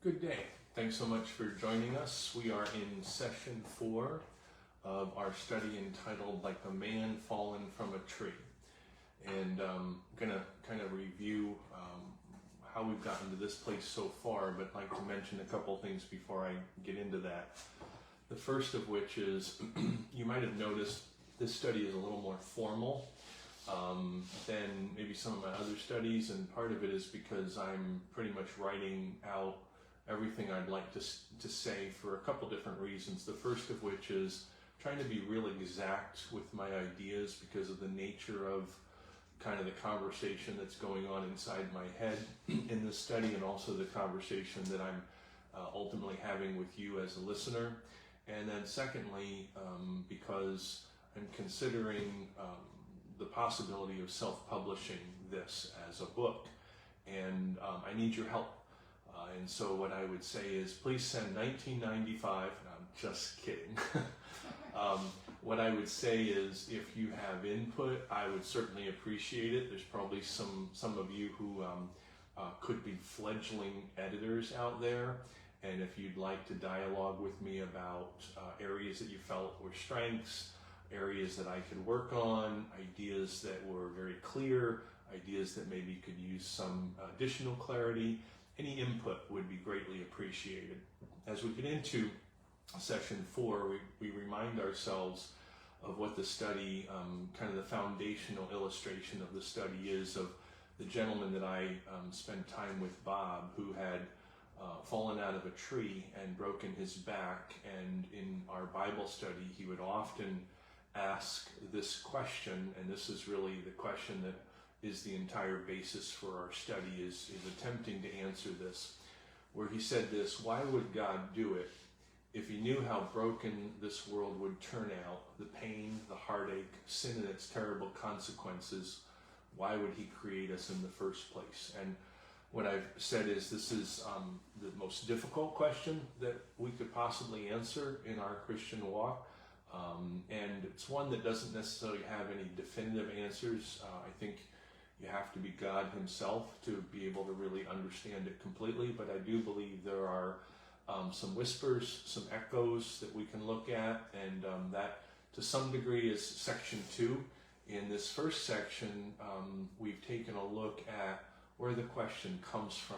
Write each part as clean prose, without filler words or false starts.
Good day. Thanks so much for joining us. We are in session 4 of our study entitled Like a Man Fallen from a Tree. And I'm going to kind of review how we've gotten to this place so far, but I'd like to mention a couple things before I get into that. The first of which is, you might have noticed this study is a little more formal than maybe some of my other studies, and part of it is because I'm pretty much writing out everything I'd like to say for a couple different reasons. The first of which is trying to be real exact with my ideas because of the nature of kind of the conversation that's going on inside my head in this study, and also the conversation that I'm ultimately having with you as a listener. And then secondly, because I'm considering the possibility of self-publishing this as a book, and I need your help. And so what I would say is, please send $19.95. No, I'm just kidding. What I would say is, if you have input, I would certainly appreciate it. There's probably some of you who could be fledgling editors out there, and if you'd like to dialogue with me about areas that you felt were strengths, areas that I could work on, ideas that were very clear, ideas that maybe could use some additional clarity, any input would be greatly appreciated. As we get into session 4, we remind ourselves of what the study, kind of the foundational illustration of the study is, of the gentleman that I spent time with, Bob, who had fallen out of a tree and broken his back. And in our Bible study, he would often ask this question, and this is really the question that is the entire basis for our study, is attempting to answer this, where he said this: why would God do it if he knew how broken this world would turn out, the pain, the heartache, sin and its terrible consequences? Why would he create us in the first place? And what I've said is, this is the most difficult question that we could possibly answer in our Christian walk. And it's one that doesn't necessarily have any definitive answers. I think you have to be God himself to be able to really understand it completely, but I do believe there are some whispers, some echoes that we can look at, and that to some degree is section 2. In this first section, we've taken a look at where the question comes from,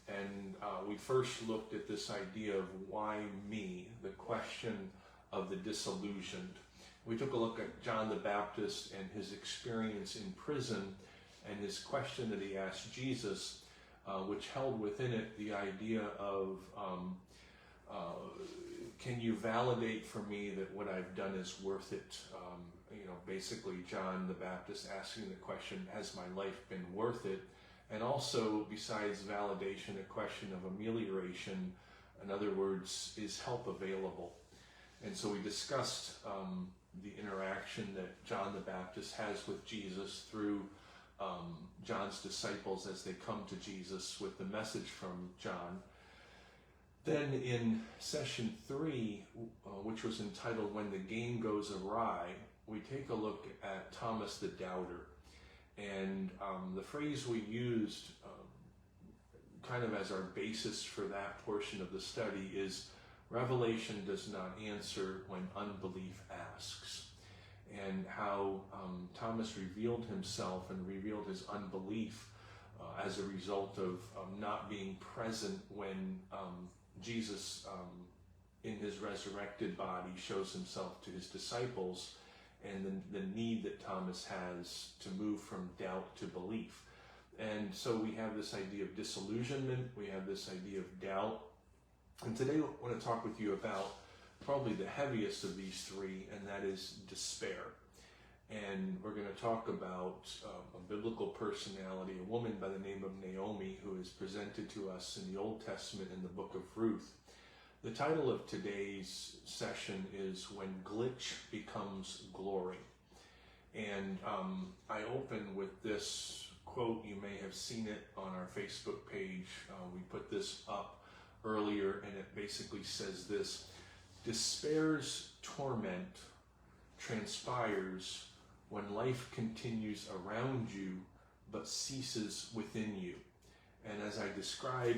and we first looked at this idea of why me, the question of the disillusioned. We took a look at John the Baptist and his experience in prison, and his question that he asked Jesus, which held within it the idea of, can you validate for me that what I've done is worth it? Basically John the Baptist asking the question, has my life been worth it? And also, besides validation, a question of amelioration. In other words, is help available? And so we discussed the interaction that John the Baptist has with Jesus through John's disciples as they come to Jesus with the message from John. Then in session 3, which was entitled When the Game Goes Awry, we take a look at Thomas the Doubter. And the phrase we used kind of as our basis for that portion of the study is, revelation does not answer when unbelief asks. And how Thomas revealed himself and revealed his unbelief as a result of not being present when Jesus, in his resurrected body, shows himself to his disciples, and the need that Thomas has to move from doubt to belief. And so we have this idea of disillusionment, we have this idea of doubt, and today I want to talk with you about probably the heaviest of these three, and that is despair. And we're going to talk about a biblical personality, a woman by the name of Naomi, who is presented to us in the Old Testament in the book of Ruth. The title of today's session is When Glitch Becomes Glory. And I open with this quote. You may have seen it on our Facebook page. We put this up earlier, and it basically says this: despair's torment transpires when life continues around you but ceases within you. And as I describe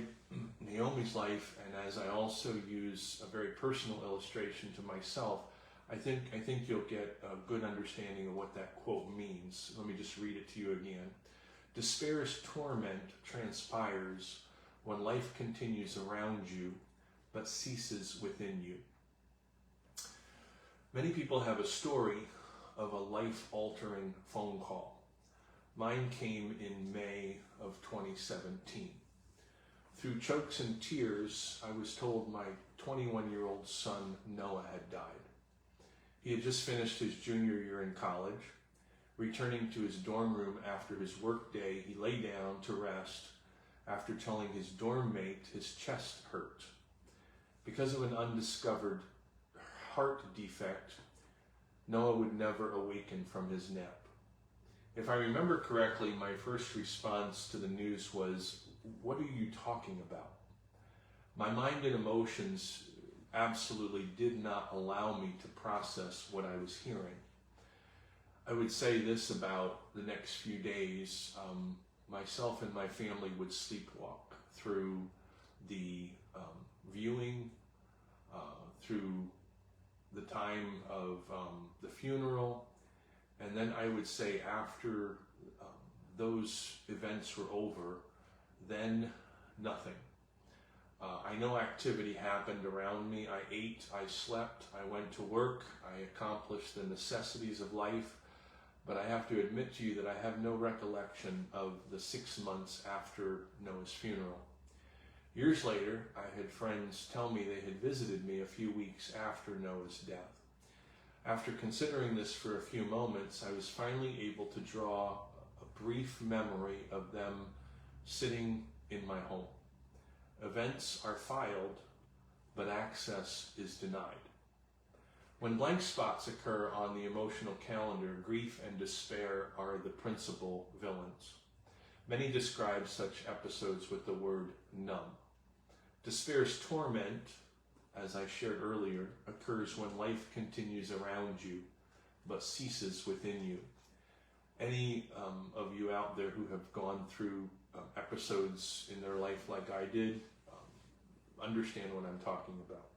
Naomi's life, and as I also use a very personal illustration to myself, I think you'll get a good understanding of what that quote means. Let me just read it to you again. Despair's torment transpires when life continues around you, but ceases within you. Many people have a story of a life-altering phone call. Mine came in May of 2017. Through chokes and tears, I was told my 21-year-old son, Noah, had died. He had just finished his junior year in college. Returning to his dorm room after his work day, he lay down to rest after telling his dorm mate his chest hurt. Because of an undiscovered heart defect, Noah would never awaken from his nap. If I remember correctly, my first response to the news was, "What are you talking about?" My mind and emotions absolutely did not allow me to process what I was hearing. I would say this about the next few days. Myself and my family would sleepwalk through the viewing, through the time of the funeral, and then I would say after those events were over, then nothing. I know activity happened around me. I ate, I slept, I went to work, I accomplished the necessities of life, but I have to admit to you that I have no recollection of the 6 months after Noah's funeral. Years later, I had friends tell me they had visited me a few weeks after Noah's death. After considering this for a few moments, I was finally able to draw a brief memory of them sitting in my home. Events are filed, but access is denied. When blank spots occur on the emotional calendar, grief and despair are the principal villains. Many describe such episodes with the word numb. Despair's torment, as I shared earlier, occurs when life continues around you, but ceases within you. Any of you out there who have gone through episodes in their life like I did, understand what I'm talking about.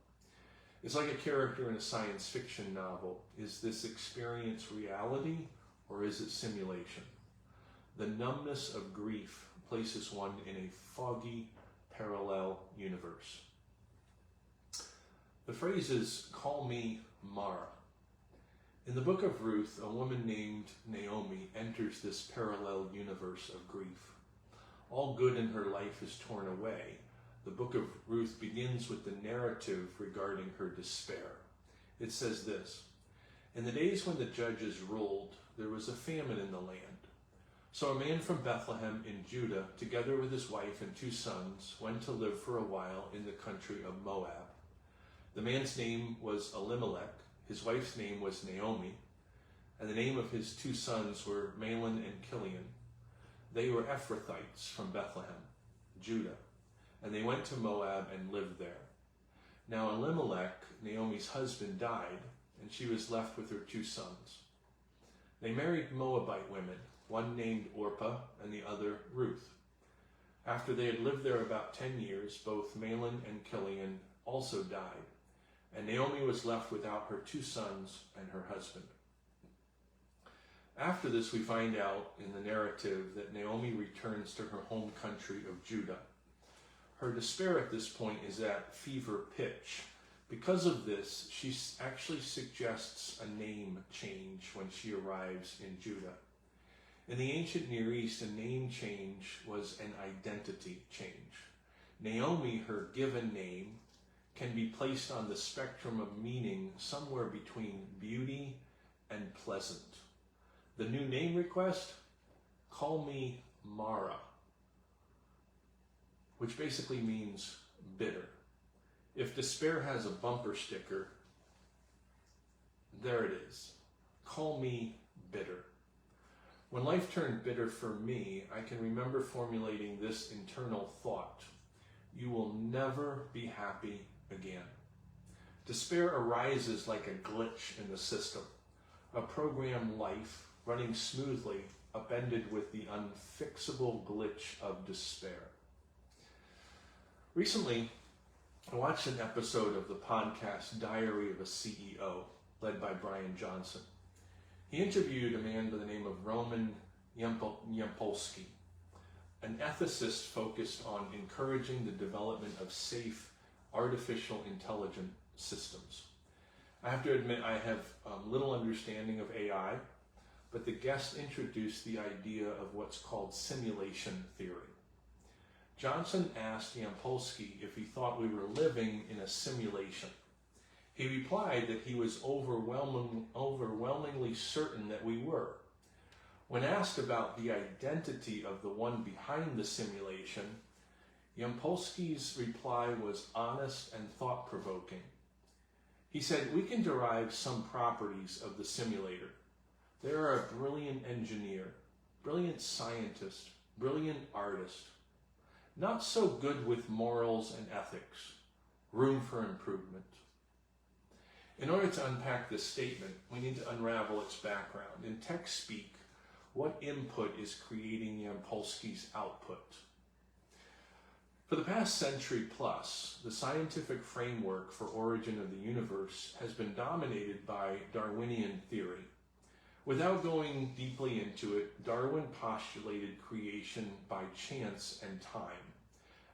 It's like a character in a science fiction novel. Is this experience reality or is it simulation? The numbness of grief places one in a foggy, parallel universe. The phrase is, "Call me Mara." In the book of Ruth, a woman named Naomi enters this parallel universe of grief. All good in her life is torn away. The book of Ruth begins with the narrative regarding her despair. It says this: "In the days when the judges ruled, there was a famine in the land. So a man from Bethlehem in Judah, together with his wife and 2 sons, went to live for a while in the country of Moab. The man's name was Elimelech, his wife's name was Naomi, and the name of his 2 sons were Mahlon and Chilion. They were Ephrathites from Bethlehem, Judah, and they went to Moab and lived there. Now Elimelech, Naomi's husband, died, and she was left with her 2 sons. They married Moabite women, one named Orpah and the other Ruth. After they had lived there about 10 years, both Mahlon and Chilion also died, and Naomi was left without her 2 sons and her husband." After this, we find out in the narrative that Naomi returns to her home country of Judah. Her despair at this point is at fever pitch. Because of this, she actually suggests a name change when she arrives in Judah. In the ancient Near East, a name change was an identity change. Naomi, her given name, can be placed on the spectrum of meaning somewhere between beauty and pleasant. The new name request: "Call me Mara," which basically means bitter. If despair has a bumper sticker, there it is. Call me bitter. When life turned bitter for me, I can remember formulating this internal thought: you will never be happy again. Despair arises like a glitch in the system, a program life running smoothly upended with the unfixable glitch of despair. Recently, I watched an episode of the podcast Diary of a CEO, led by Brian Johnson. He interviewed a man by the name of Roman Yampolsky, an ethicist focused on encouraging the development of safe artificial intelligence systems. I have to admit I have little understanding of AI, but the guest introduced the idea of what's called simulation theory. Johnson asked Yampolsky if he thought we were living in a simulation. He replied that he was overwhelmingly certain that we were. When asked about the identity of the one behind the simulation, Yampolsky's reply was honest and thought-provoking. He said, "We can derive some properties of the simulator. They are a brilliant engineer, brilliant scientist, brilliant artist. Not so good with morals and ethics. Room for improvement." In order to unpack this statement, we need to unravel its background. In tech speak, what input is creating Yampolsky's output? For the past century plus, the scientific framework for origin of the universe has been dominated by Darwinian theory. Without going deeply into it, Darwin postulated creation by chance and time.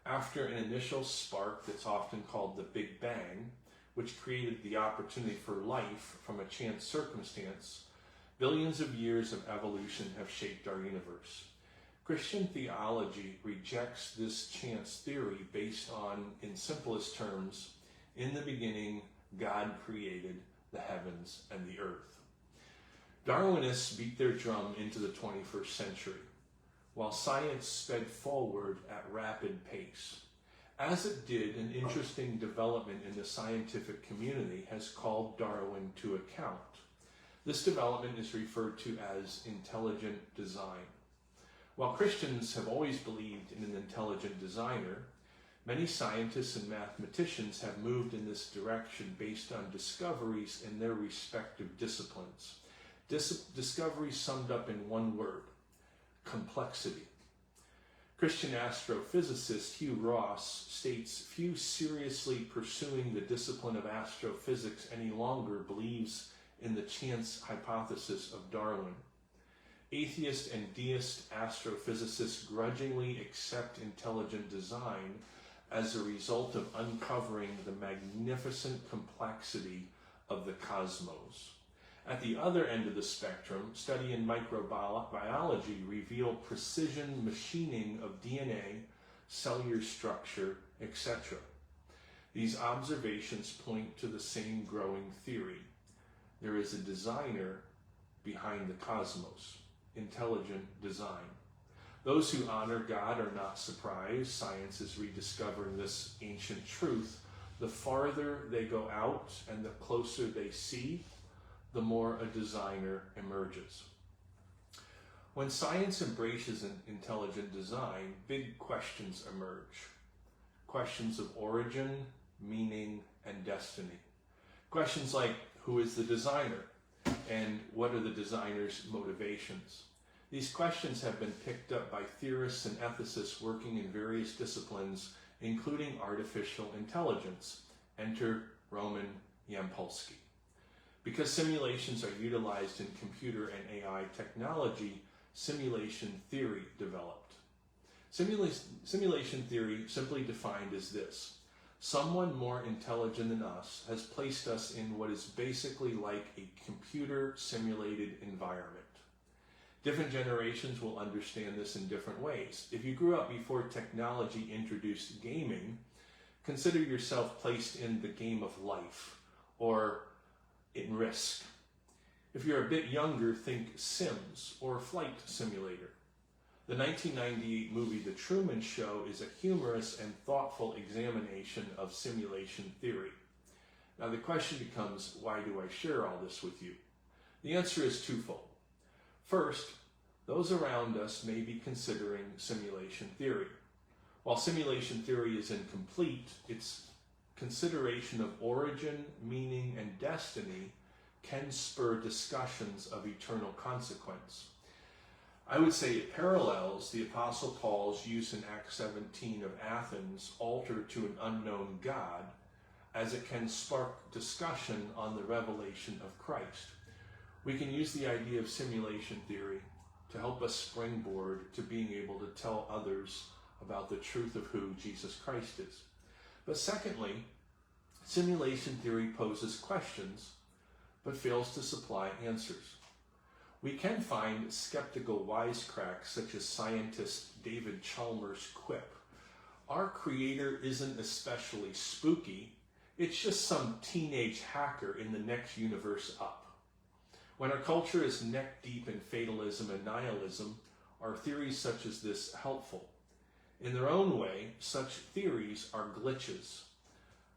After an initial spark that's often called the Big Bang, which created the opportunity for life from a chance circumstance, billions of years of evolution have shaped our universe. Christian theology rejects this chance theory based on, in simplest terms, in the beginning, God created the heavens and the earth. Darwinists beat their drum into the 21st century, while science sped forward at rapid pace. As it did, an interesting development in the scientific community has called Darwin to account. This development is referred to as intelligent design. While Christians have always believed in an intelligent designer, many scientists and mathematicians have moved in this direction based on discoveries in their respective disciplines. Discoveries summed up in one word: complexity. Christian astrophysicist Hugh Ross states, "Few seriously pursuing the discipline of astrophysics any longer believes in the chance hypothesis of Darwin. Atheist and deist astrophysicists grudgingly accept intelligent design as a result of uncovering the magnificent complexity of the cosmos." At the other end of the spectrum, study in microbiology revealed precision machining of DNA, cellular structure, etc. These observations point to the same growing theory. There is a designer behind the cosmos, intelligent design. Those who honor God are not surprised. Science is rediscovering this ancient truth. The farther they go out and the closer they see, the more a designer emerges. When science embraces an intelligent design, big questions emerge. Questions of origin, meaning, and destiny. Questions like, who is the designer? And what are the designer's motivations? These questions have been picked up by theorists and ethicists working in various disciplines, including artificial intelligence. Enter Roman Yampolsky. Because simulations are utilized in computer and AI technology, simulation theory developed. Simulation theory, simply defined, is this: someone more intelligent than us has placed us in what is basically like a computer simulated environment. Different generations will understand this in different ways. If you grew up before technology introduced gaming, consider yourself placed in the game of life, or in Risk. If you're a bit younger, think Sims or Flight Simulator. The 1998 movie The Truman Show is a humorous and thoughtful examination of simulation theory. Now the question becomes, why do I share all this with you? The answer is twofold. First, those around us may be considering simulation theory. While simulation theory is incomplete, its consideration of origin, meaning, and destiny can spur discussions of eternal consequence. I would say it parallels the Apostle Paul's use in Acts 17 of Athens' altar to an unknown God, as it can spark discussion on the revelation of Christ. We can use the idea of simulation theory to help us springboard to being able to tell others about the truth of who Jesus Christ is. But secondly, simulation theory poses questions, but fails to supply answers. We can find skeptical wisecracks such as scientist David Chalmers' quip, "Our Creator isn't especially spooky, it's just some teenage hacker in the next universe up." When our culture is neck deep in fatalism and nihilism, are theories such as this helpful? In their own way, such theories are glitches.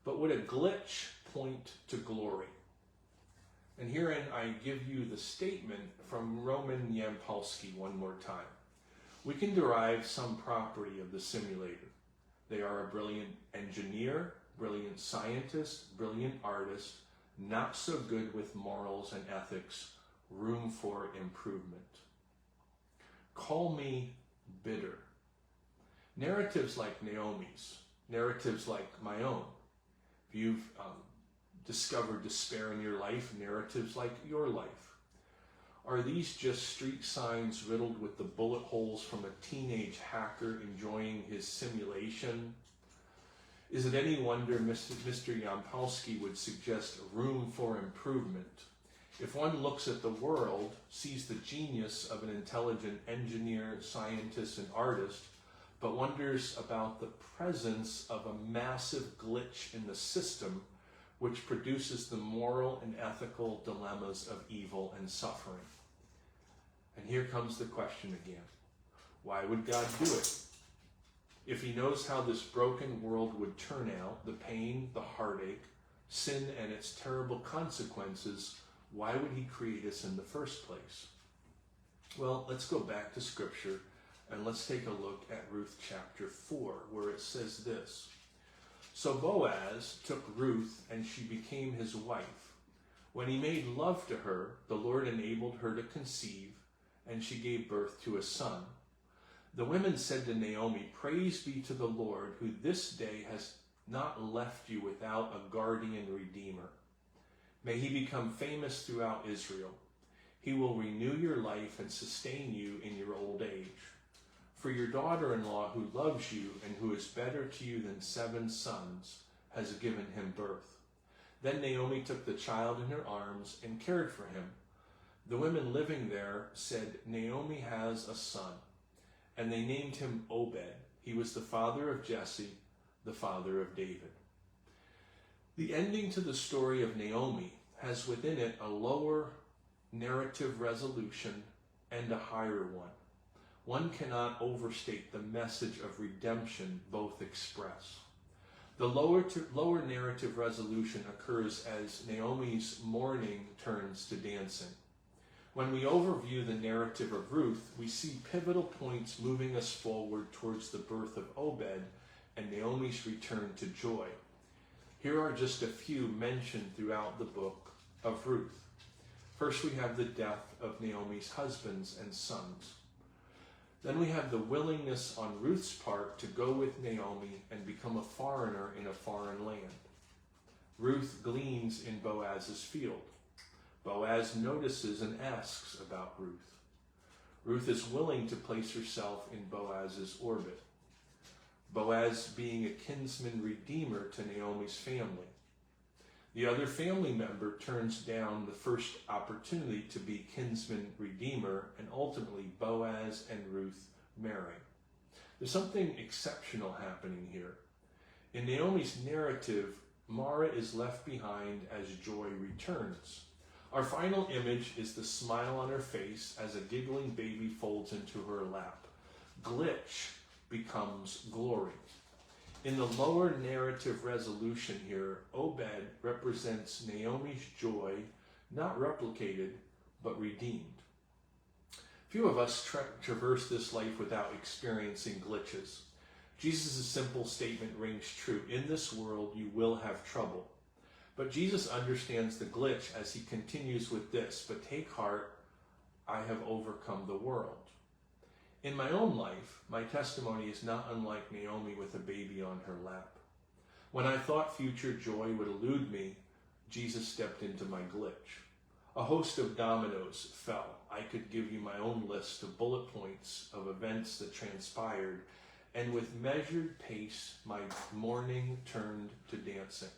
But would a glitch point to glory? And herein I give you the statement from Roman Yampolsky one more time. We can derive some property of the simulator. They are a brilliant engineer, brilliant scientist, brilliant artist, not so good with morals and ethics, room for improvement. Call me bitter. Narratives like Naomi's, narratives like my own. If you've discovered despair in your life, narratives like your life. Are these just street signs riddled with the bullet holes from a teenage hacker enjoying his simulation? Is it any wonder Mr. Yampolsky would suggest room for improvement? If one looks at the world, sees the genius of an intelligent engineer, scientist, and artist, but wonders about the presence of a massive glitch in the system which produces the moral and ethical dilemmas of evil and suffering. And here comes the question again. Why would God do it? If he knows how this broken world would turn out, the pain, the heartache, sin, and its terrible consequences, why would he create us in the first place? Well, let's go back to Scripture and let's take a look at Ruth chapter 4, where it says this. So Boaz took Ruth, and she became his wife. When he made love to her, the Lord enabled her to conceive, and she gave birth to a son. The women said to Naomi, "Praise be to the Lord, who this day has not left you without a guardian redeemer. May he become famous throughout Israel. He will renew your life and sustain you in your old age. For your daughter-in-law who loves you and who is better to you than 7 sons has given him birth." Then Naomi took the child in her arms and cared for him. The women living there said, "Naomi has a son." And they named him Obed. He was the father of Jesse, the father of David. The ending to the story of Naomi has within it a lower narrative resolution and a higher one. One cannot overstate the message of redemption both express. The lower narrative resolution occurs as Naomi's mourning turns to dancing. When we overview the narrative of Ruth, we see pivotal points moving us forward towards the birth of Obed and Naomi's return to joy. Here are just a few mentioned throughout the book of Ruth. First, we have the death of Naomi's husbands and sons. Then we have the willingness on Ruth's part to go with Naomi and become a foreigner in a foreign land. Ruth gleans in Boaz's field. Boaz notices and asks about Ruth. Ruth is willing to place herself in Boaz's orbit. Boaz being a kinsman redeemer to Naomi's family. The other family member turns down the first opportunity to be kinsman redeemer, and ultimately Boaz and Ruth marry. There's something exceptional happening here. In Naomi's narrative, Mara is left behind as joy returns. Our final image is the smile on her face as a giggling baby folds into her lap. Glitch becomes glory. In the lower narrative resolution here, Obed represents Naomi's joy, not replicated, but redeemed. Few of us traverse this life without experiencing glitches. Jesus' simple statement rings true. In this world, you will have trouble. But Jesus understands the glitch as he continues with this, "But take heart, I have overcome the world." In my own life, my testimony is not unlike Naomi with a baby on her lap. When I thought future joy would elude me, Jesus stepped into my glitch. A host of dominoes fell. I could give you my own list of bullet points of events that transpired, and with measured pace, my mourning turned to dancing.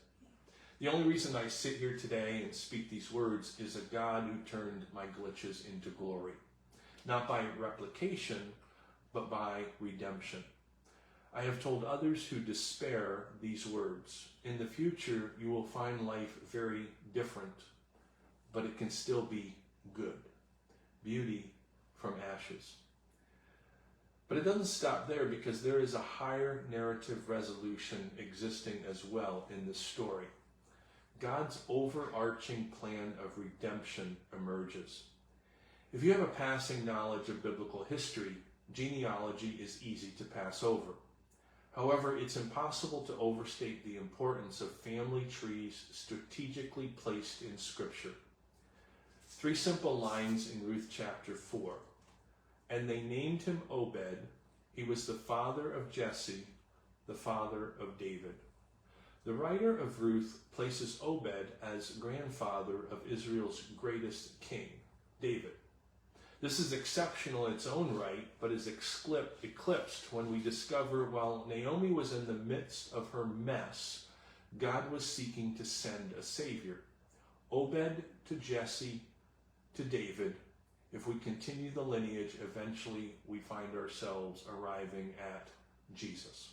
The only reason I sit here today and speak these words is a God who turned my glitches into glory. Not by replication, but by redemption. I have told others who despair these words. In the future, you will find life very different, but it can still be good. Beauty from ashes. But it doesn't stop there, because there is a higher narrative resolution existing as well in this story. God's overarching plan of redemption emerges. If you have a passing knowledge of biblical history, genealogy is easy to pass over. However, it's impossible to overstate the importance of family trees strategically placed in Scripture. 3 simple lines in Ruth chapter 4. And they named him Obed. He was the father of Jesse, the father of David. The writer of Ruth places Obed as grandfather of Israel's greatest king, David. This is exceptional in its own right, but is eclipsed when we discover while Naomi was in the midst of her mess, God was seeking to send a Savior. Obed to Jesse to David. If we continue the lineage, eventually we find ourselves arriving at Jesus.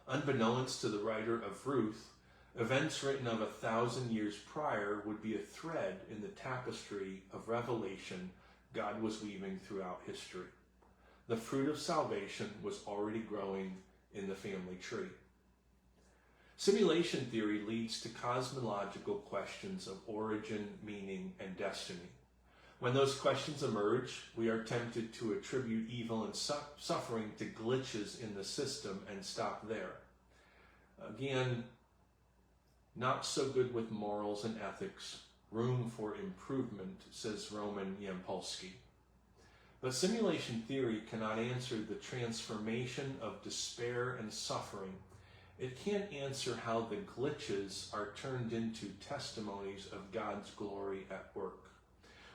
Unbeknownst to the writer of Ruth, events written of 1,000 years prior would be a thread in the tapestry of revelation God was weaving throughout history. The fruit of salvation was already growing in the family tree. Simulation theory leads to cosmological questions of origin, meaning, and destiny. When those questions emerge, we are tempted to attribute evil and suffering to glitches in the system and stop there. Again, not so good with morals and ethics. Room for improvement, says Roman Yampolsky. But simulation theory cannot answer the transformation of despair and suffering. It can't answer how the glitches are turned into testimonies of God's glory at work.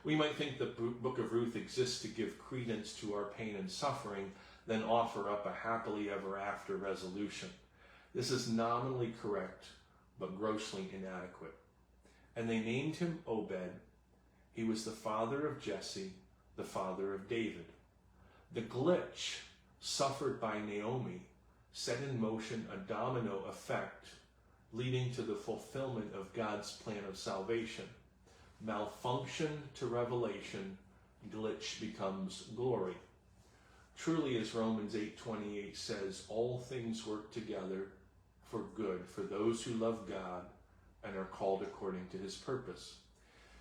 We might think the book of Ruth exists to give credence to our pain and suffering, then offer up a happily ever after resolution. This is nominally correct, but grossly inadequate. And they named him Obed. He was the father of Jesse, the father of David. The glitch suffered by Naomi set in motion a domino effect, leading to the fulfillment of God's plan of salvation. Malfunction to revelation, glitch becomes glory. Truly, as Romans 8:28 says, all things work together for good for those who love God and are called according to his purpose.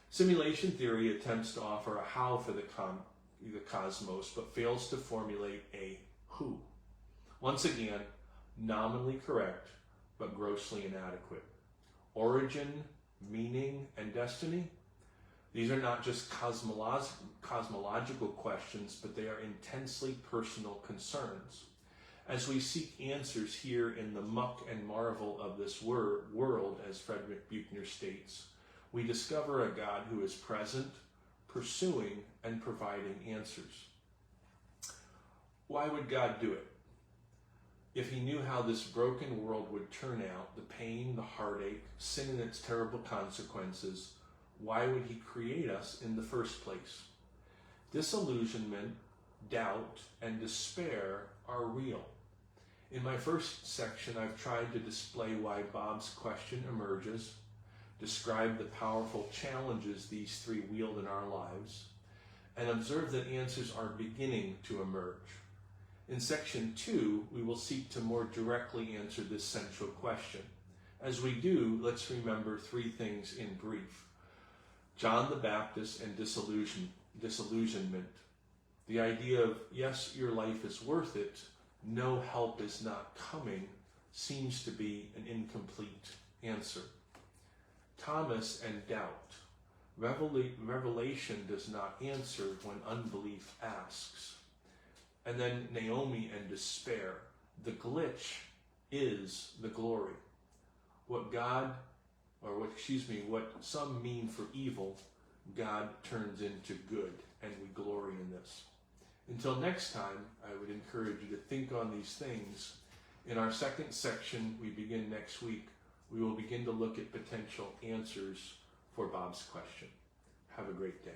Simulation theory attempts to offer a how for the cosmos, but fails to formulate a who. Once again, nominally correct, but grossly inadequate. Origin, meaning, and destiny? These are not just cosmological questions, but they are intensely personal concerns. As we seek answers here in the muck and marvel of this world, as Frederick Buechner states, we discover a God who is present, pursuing, and providing answers. Why would God do it? If he knew how this broken world would turn out, the pain, the heartache, sin and its terrible consequences, why would he create us in the first place? Disillusionment, doubt, and despair are real. In my first section, I've tried to display why Bob's question emerges, describe the powerful challenges these three wield in our lives, and observe that answers are beginning to emerge. In section 2, we will seek to more directly answer this central question. As we do, let's remember three things in brief. John the Baptist and disillusionment. The idea of, yes, your life is worth it, no help is not coming, seems to be an incomplete answer. Thomas and doubt. Revelation does not answer when unbelief asks. and then Naomi and despair. The glitch is the glory. What some mean for evil, God turns into good, and we glory in this. Until next time, I would encourage you to think on these things. In our second section, we begin next week, we will begin to look at potential answers for Bob's question. Have a great day.